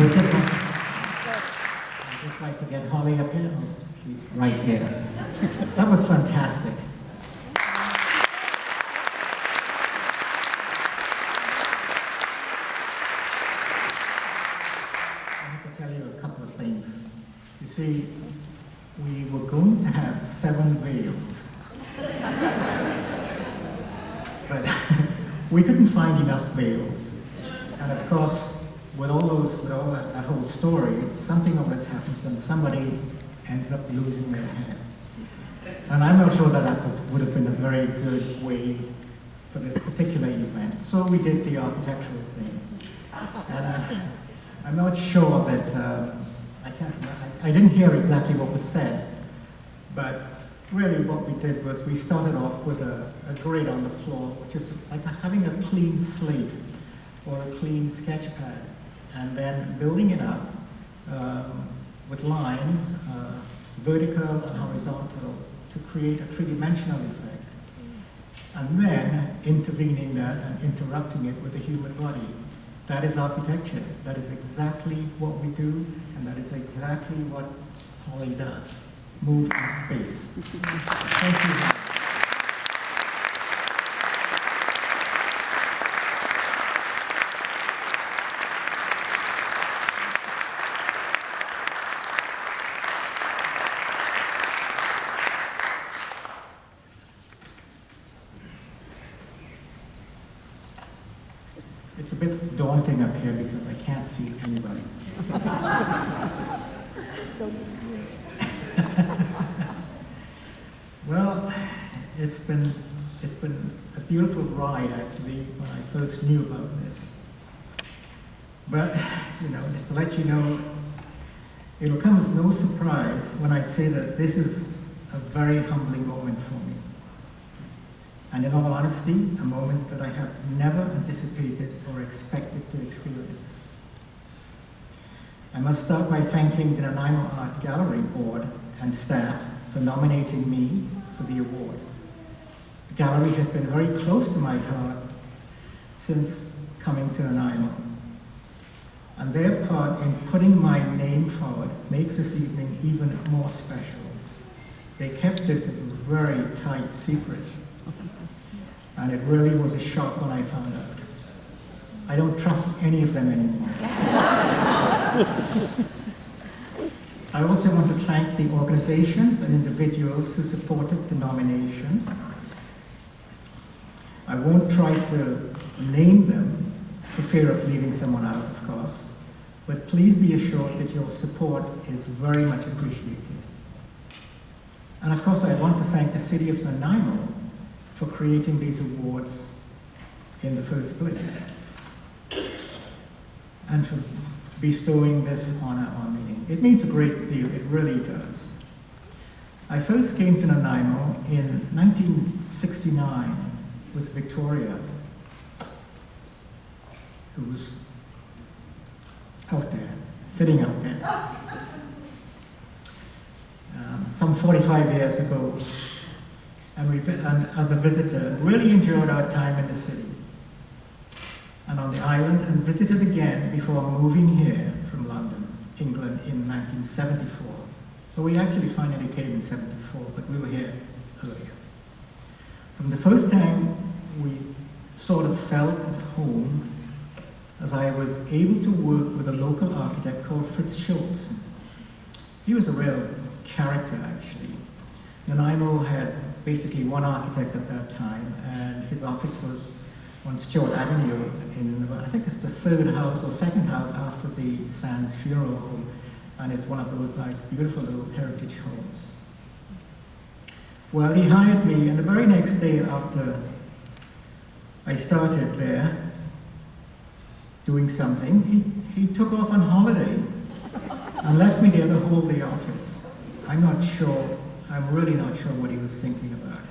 would just like to get Holly up here. Oh, she's right here. That was fantastic. I have to tell you a couple of things. You see, we were going to have 7 veils. But we couldn't find enough veils. And of course, with all that whole story, something always happens and somebody ends up losing their head. And I'm not sure that would have been a very good way for this particular event. So we did the architectural thing. And I'm not sure that, I didn't hear exactly what was said, but really what we did was we started off with a grid on the floor, which is like having a clean slate or a clean sketch pad, and then building it up with lines, vertical and horizontal, to create a 3-dimensional effect. And then intervening that and interrupting it with the human body. That is architecture. That is exactly what we do, and that is exactly what Holly does. Move in space. Thank you. It's a bit daunting up here because I can't see anybody. Well, it's been a beautiful ride actually when I first knew about this. But just to let you know, it'll come as no surprise when I say that this is a very humbling moment for me. And in all honesty, a moment that I have never anticipated or expected to experience. I must start by thanking the Nanaimo Art Gallery Board and staff for nominating me for the award. The gallery has been very close to my heart since coming to Nanaimo. And their part in putting my name forward makes this evening even more special. They kept this as a very tight secret. And it really was a shock when I found out. I don't trust any of them anymore. I also want to thank the organizations and individuals who supported the nomination. I won't try to name them for fear of leaving someone out, of course, but please be assured that your support is very much appreciated. And of course, I want to thank the City of Nanaimo for creating these awards in the first place, and for bestowing this honor on me. It means a great deal, it really does. I first came to Nanaimo in 1969 with Victoria, who was out there, sitting out there. Some 45 years ago, and as a visitor, really enjoyed our time in the city and on the island, and visited again before moving here from London, England in 1974. So we actually finally came in 74, but we were here earlier. From the first time, we sort of felt at home as I was able to work with a local architect called Fritz Schultz. He was a real character, actually. Nanaimo had basically one architect at that time, and his office was on Stewart Avenue in, I think it's the 3rd house or 2nd house after the Sands Funeral Home, and it's one of those nice, beautiful little heritage homes. Well, he hired me, and the very next day after I started there doing something, he took off on holiday and left me there to hold the office. I'm really not sure what he was thinking about.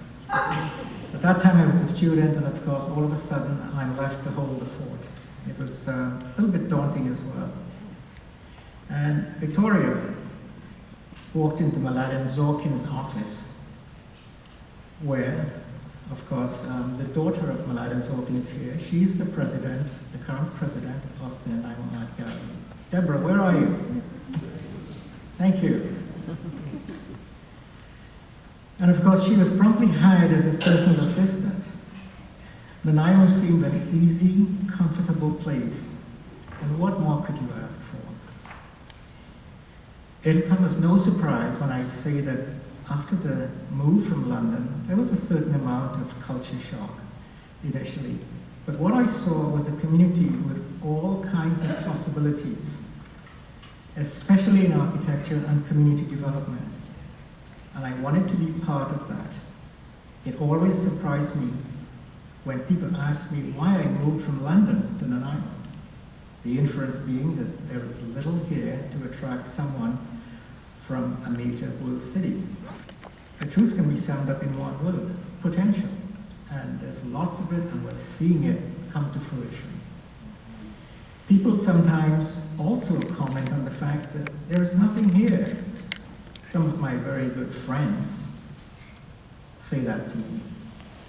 At that time I was a student, and of course all of a sudden I'm left to hold the fort. It was a little bit daunting as well. And Victoria walked into Mladen Zorkin's office, where, of course, the daughter of Mladen Zorkin is here. She's the president, the current president of the Nanaimo Art Gallery. Deborah, where are you? Thank you. And of course, she was promptly hired as his personal assistant. Nanaimo seemed an easy, comfortable place, and what more could you ask for? It'll come as no surprise when I say that after the move from London, there was a certain amount of culture shock initially. But what I saw was a community with all kinds of possibilities, especially in architecture and community development. And I wanted to be part of that. It always surprised me when people asked me why I moved from London to Nanaimo. The inference being that there is little here to attract someone from a major world city. The truth can be summed up in one word: potential. And there's lots of it, and we're seeing it come to fruition. People sometimes also comment on the fact that there is nothing here. Some of my very good friends say that to me.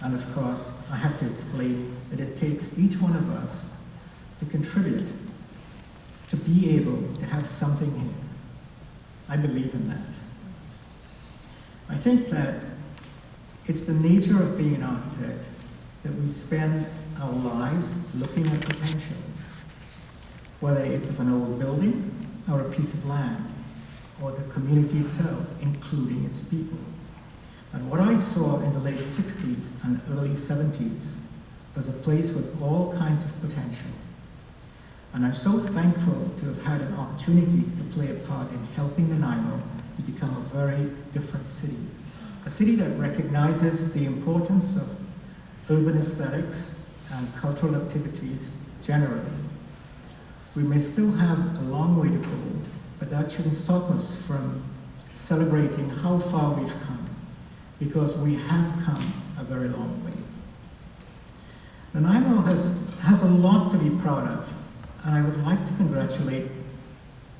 And of course, I have to explain that it takes each one of us to contribute, to be able to have something here. I believe in that. I think that it's the nature of being an architect that we spend our lives looking at potential, whether it's of an old building or a piece of land, or the community itself, including its people. And what I saw in the late 60s and early 70s was a place with all kinds of potential. And I'm so thankful to have had an opportunity to play a part in helping Nanaimo to become a very different city. A city that recognizes the importance of urban aesthetics and cultural activities generally. We may still have a long way to go, but that shouldn't stop us from celebrating how far we've come, because we have come a very long way. Nanaimo has a lot to be proud of, and I would like to congratulate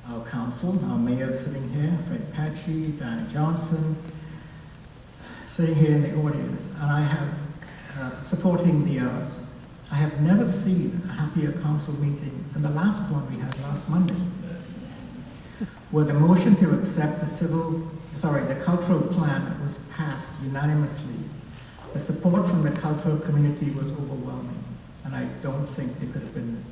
our council, our mayor sitting here, Fred Patchy, Diana Johnson, sitting here in the audience, and I have supporting the arts. I have never seen a happier council meeting than the last one we had last Monday, where the motion to accept the cultural plan was passed unanimously. The support from the cultural community was overwhelming, and I don't think they could have been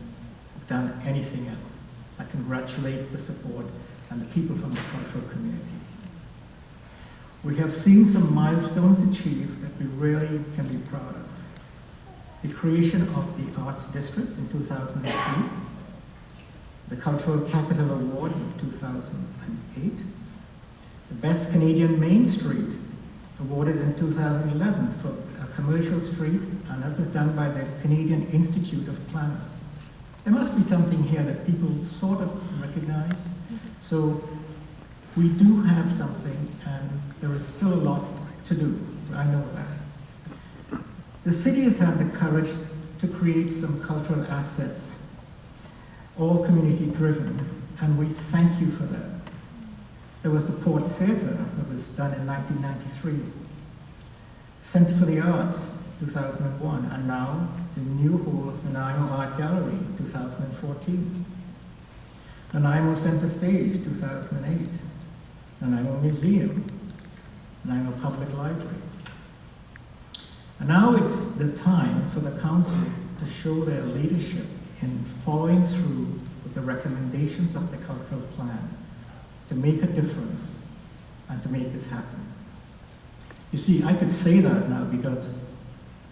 done anything else. I congratulate the support and the people from the cultural community. We have seen some milestones achieved that we really can be proud of. The creation of the Arts District in 2002, the Cultural Capital Award in 2008, the Best Canadian Main Street awarded in 2011 for a commercial street, and that was done by the Canadian Institute of Planners. There must be something here that people sort of recognize. So we do have something, and there is still a lot to do. I know that. The city has had the courage to create some cultural assets, all community driven, and we thank you for that. There was the Port Theatre that was done in 1993, Centre for the Arts, 2001, and now the new hall of Nanaimo Art Gallery, 2014. Nanaimo Centre Stage, 2008. Nanaimo Museum, Nanaimo Public Library. And now it's the time for the council to show their leadership in following through with the recommendations of the cultural plan to make a difference and to make this happen. You see, I could say that now because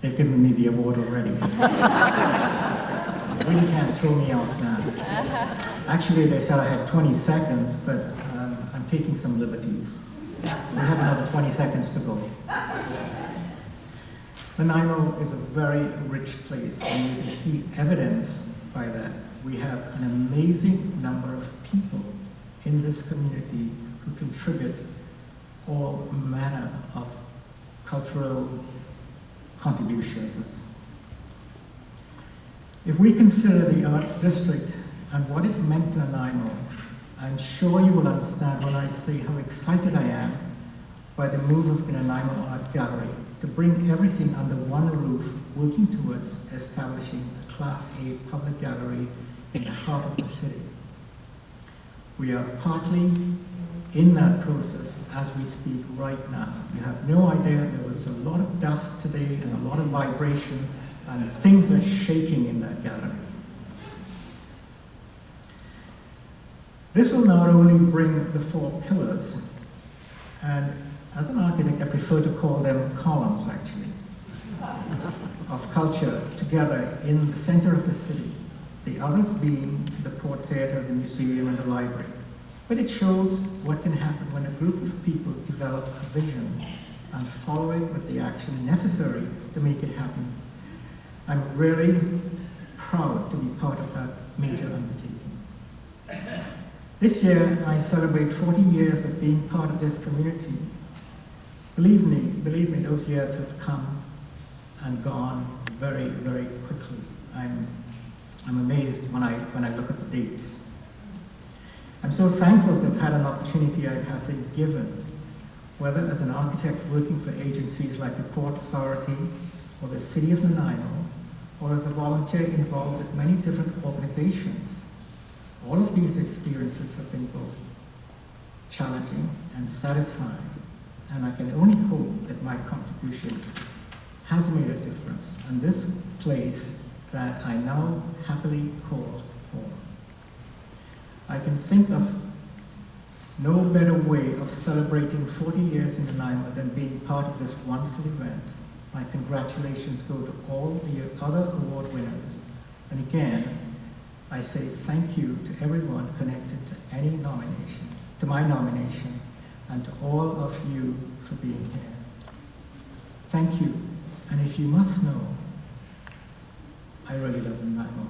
they've given me the award already. You really can't throw me off now. Actually, they said I had 20 seconds, but I'm taking some liberties. We have another 20 seconds to go. Nanaimo is a very rich place, and you can see evidence by that. We have an amazing number of people in this community who contribute all manner of cultural contributions. If we consider the Arts District and what it meant to Nanaimo, I'm sure you will understand when I say how excited I am by the move of the Nanaimo Art Gallery to bring everything under one roof, working towards establishing a Class A public gallery in the heart of the city. We are partly in that process as we speak right now. You have no idea, there was a lot of dust today and a lot of vibration, and things are shaking in that gallery. This will not only bring the 4 pillars, and as an architect I prefer to call them columns actually, of culture together in the center of the city, the others being the Port Theatre, the museum, and the library. But it shows what can happen when a group of people develop a vision and follow it with the action necessary to make it happen. I'm really proud to be part of that major undertaking. This year, I celebrate 40 years of being part of this community. Believe me, those years have come and gone very, very quickly. I'm amazed when I look at the dates. I'm so thankful to have had an opportunity I have been given, whether as an architect working for agencies like the Port Authority or the City of Nanaimo, or as a volunteer involved with many different organizations. All of these experiences have been both challenging and satisfying, and I can only hope that my contribution has made a difference in this place that I now happily call home. I can think of no better way of celebrating 40 years in Nanaimo than being part of this wonderful event. My congratulations go to all the other award winners. And again, I say thank you to everyone connected to my nomination, and to all of you for being here. Thank you. And if you must know, I really love Nanaimo.